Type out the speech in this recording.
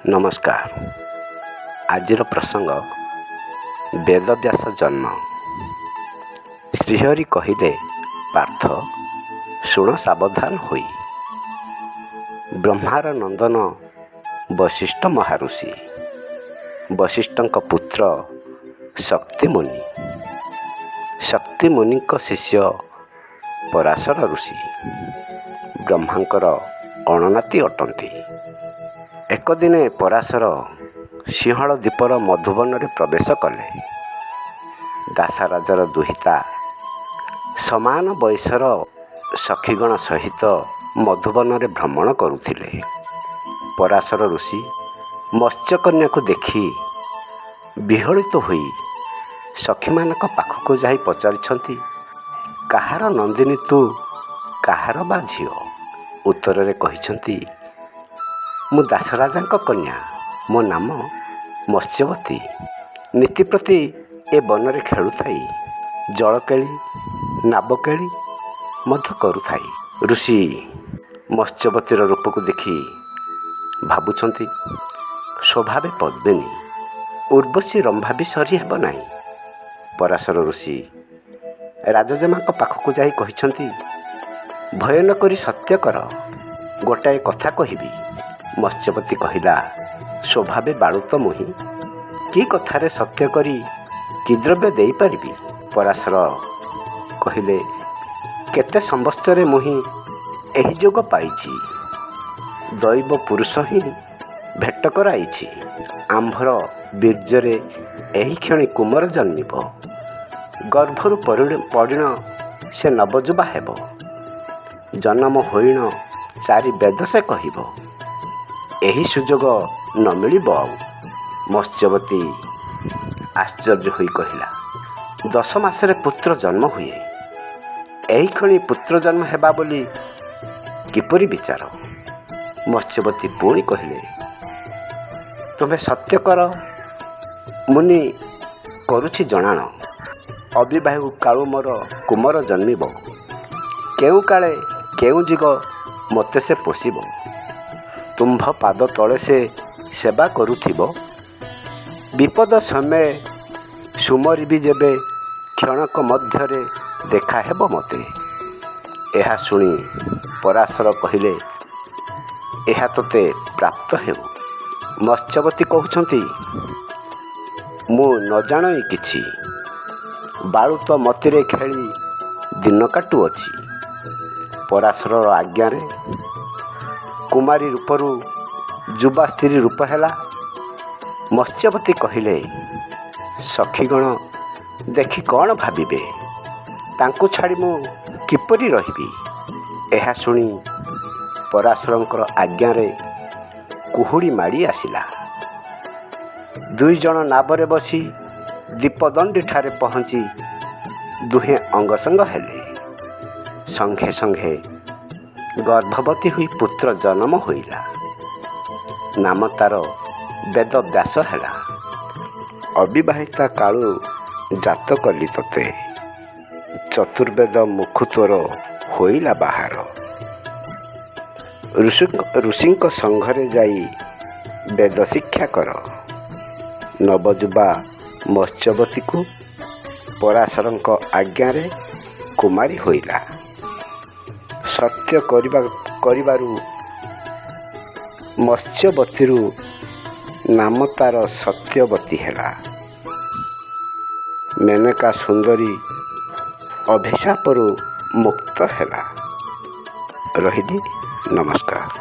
ନମସ୍କାର। ଆଜିର ପ୍ରସଙ୍ଗ ବେଦବ୍ୟାସ ଜନ୍ମ। ଶ୍ରୀହରି କହିଲେ, ପାର୍ଥ ଶୁଣ ସାବଧାନ ହୋଇ। ବ୍ରହ୍ମାର ନନ୍ଦନ ବଶିଷ୍ଠ ମହାଋଷି, ବଶିଷ୍ଠଙ୍କ ପୁତ୍ର ଶକ୍ତିମୁନି, ଶକ୍ତିମୁନିଙ୍କ ଶିଷ୍ୟ ପରାଶର ଋଷି ବ୍ରହ୍ମାଙ୍କର ଅଣନାତି ଅଟନ୍ତି। ଏକଦିନେ ପରାଶର ସିଂହଳ ଦ୍ୱୀପର ମଧୁବନରେ ପ୍ରବେଶ କଲେ। ଦାସରାଜର ଦୁହିତା ସମାନ ବୟସର ସଖୀଗଣ ସହିତ ମଧୁବନରେ ଭ୍ରମଣ କରୁଥିଲେ। ପରାଶର ଋଷି ମତ୍ସ୍ୟକନ୍ୟାକୁ ଦେଖି ବିହଳିତ ହୋଇ ସଖୀମାନଙ୍କ ପାଖକୁ ଯାଇ ପଚାରିଛନ୍ତି, କାହାର ନନ୍ଦିନୀ ତୁ, କାହାର ବା ଝିଅ? ଉତ୍ତରରେ କହିଛନ୍ତି, ମୁଁ ଦାସରାଜାଙ୍କ କନ୍ୟା, ମୋ ନାମ ମତ୍ସ୍ୟବତୀ। ନୀତିପ୍ରତି ଏ ବନରେ ଖେଳୁଥାଇ ଜଳକେଳି ନାବକେଳି ମଧ୍ୟ କରୁଥାଇ। ଋଷି ମତ୍ସ୍ୟବତୀର ରୂପକୁ ଦେଖି ଭାବୁଛନ୍ତି, ସ୍ୱଭାବେ ପଦ୍ମିନୀ, ଉର୍ବଶୀ ରମ୍ଭା ବି ସରି ହେବ ନାହିଁ। ପରାଶର ଋଷି ରାଜଜେମାଙ୍କ ପାଖକୁ ଯାଇ କହିଛନ୍ତି, ଭୟ ନ କରି ସତ୍ୟ କର, ଗୋଟାଏ କଥା କହିବି। ମତ୍ସ୍ୟବତୀ କହିଲା, ସ୍ୱଭାବେ ବାଳୁତ ମୁହିଁ, କି କଥାରେ ସତ୍ୟ କରି କି ଦ୍ରବ୍ୟ ଦେଇପାରିବି? ପରାଶର କହିଲେ, କେତେ ସମ୍ବତ୍ସରେ ମୁହିଁ ଏହି ଯୋଗ ପାଇଛି, ଦୈବ ପୁରୁଷ ହିଁ ଭେଟ କରାଇଛି। ଆମ୍ଭର ବୀର୍ଯ୍ୟରେ ଏହି କ୍ଷଣି କୁମାର ଜନ୍ମିବ, ଗର୍ଭରୁ ପରିଣ ସେ ନବଯୁବା ହେବ, ଜନମ ହୋଇଣ ଚାରି ବେଦ ସେ କହିବ, ଏହି ସୁଯୋଗ ନ ମିଳିବ ଆଉ। ମତ୍ସ୍ୟବତୀ ଆଶ୍ଚର୍ଯ୍ୟ ହୋଇ କହିଲା, 10 ମାସରେ ପୁତ୍ର ଜନ୍ମ ହୁଏ, ଏହି କ୍ଷଣି ପୁତ୍ର ଜନ୍ମ ହେବା ବୋଲି କିପରି ବିଚାର? ମତ୍ସ୍ୟବତୀ ପୁଣି କହିଲେ, ତୁମେ ସତ୍ୟ କର, ମୁନି କରୁଛି ଜଣାଣ, ଅବିବାହୁ କାଳୁ ମୋର କୁମାର ଜନ୍ମିବ, କେଉଁ କାଳେ କେଉଁ ଯୁଗ ମୋତେ ସେ ପୋଷିବ, ତୁମ୍ଭ ପାଦ ତଳେ ସେ ସେବା କରୁଥିବ, ବିପଦ ସମୟ ସୁମରିବି ଯେବେ, କ୍ଷଣକ ମଧ୍ୟରେ ଦେଖା ହେବ ମୋତେ। ଏହା ଶୁଣି ପରାଶର କହିଲେ, ଏହା ତୋତେ ପ୍ରାପ୍ତ ହେଉ। ମତ୍ସ୍ୟବତୀ କହୁଛନ୍ତି, ମୁଁ ନ ଜାଣଇ କିଛି, ବାଳୁତ ମତିରେ ଖେଳି ଦିନ କାଟୁଅଛି। ପରାଶରର ଆଜ୍ଞାରେ କୁମାରୀ ରୂପରୁ ଯୁବା ସ୍ତ୍ରୀ ରୂପ ହେଲା। ମତ୍ସ୍ୟବତୀ କହିଲେ, ସଖୀଗଣ ଦେଖି କ'ଣ ଭାବିବେ, ତାଙ୍କୁ ଛାଡ଼ି ମୁଁ କିପରି ରହିବି? ଏହା ଶୁଣି ପରାଶରଙ୍କର ଆଜ୍ଞାରେ କୁହୁଡ଼ି ମାଡ଼ି ଆସିଲା। 2 ଜଣ ନାବରେ ବସି ଦୀପଦଣ୍ଡିଠାରେ ପହଞ୍ଚି ଦୁହେଁ ଅଙ୍ଗସଙ୍ଗ ହେଲେ। ସଙ୍ଗେ ସଙ୍ଗେ ଗର୍ଭବତୀ ହୋଇ ପୁତ୍ର ଜନ୍ମ ହୋଇଲା। ନାମ ତାର ବେଦବ୍ୟାସ ହେଲା। ଅବିବାହିତା କାଳୁ ଜାତ କଲି ତୋତେ, ଚତୁର୍ବେଦ ମୁଖୁ ତୋର ହୋଇଲା ବାହାର। ଋଷିଙ୍କ ସଂଘରେ ଯାଇ ବେଦ ଶିକ୍ଷା କର, ନବଯୁବା ମତ୍ସ୍ୟବତୀକୁ ପରାଶରଙ୍କ ଆଜ୍ଞାରେ କୁମାରୀ ହୋଇଲା। ସତ୍ୟ କରିବାରୁ ମତ୍ସ୍ୟବତୀରୁ ନାମ ତାର ସତ୍ୟବତୀ ହେଲା। ମେନକା ସୁନ୍ଦରୀ ଅଭିଶାପରୁ ମୁକ୍ତ ହେଲା। ରହିଲି, ନମସ୍କାର।